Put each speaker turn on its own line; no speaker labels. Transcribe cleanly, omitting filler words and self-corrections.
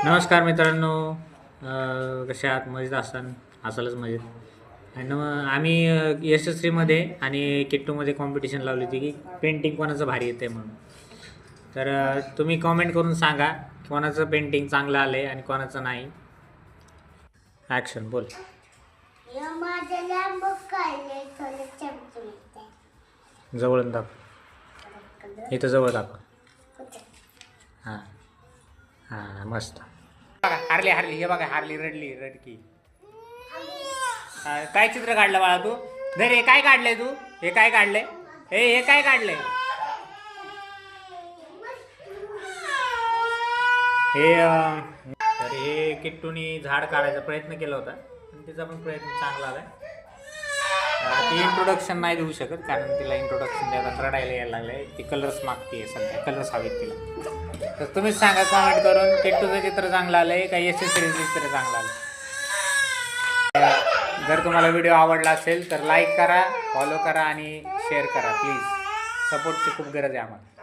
नमस्कार मित्रांनो. कसे आहात? मजेत असालच मजेत. आणि मग आम्ही यशस्वीमध्ये आणि किट्टूमध्ये कॉम्पिटिशन लावली होती की पेंटिंग कोणाचं भारी येते म्हणून. तर तुम्ही कॉमेंट करून सांगा कोणाचं पेंटिंग चांगलं आलं आहे आणि कोणाचं नाही. ॲक्शन बोल. जवळ दाखव, इथं जवळ दाखव. हां हां, मस्त. बघा हारली हे बघा, हारली रडकी. काय चित्र काढलं बाळा तू? धर, हे काय काढलंय तू? हे काय काढलंय? हे काय काढलंय? तर हे किट्टूनी झाड काढायचा प्रयत्न केला होता, पण तिचा पण प्रयत्न चांगला आलाय. ती इंट्रोडक्शन नाही देऊ शकत कारण तिला इंट्रोडक्शन द्यायला रडायला यायला लागलंय. ती कलर्स मागते सध्या, कलर्स हवेत तिला. तर तुम्हीच सांगा कमेंट करून, किट्टूचं चित्र चांगलं आलंय का यशस्वीचं चित्र चांगलं आलं? जर तुम्हाला व्हिडिओ आवडला असेल तर लाईक करा, फॉलो करा आणि शेअर करा प्लीज. सपोर्टची खूप गरज आहे आम्हाला.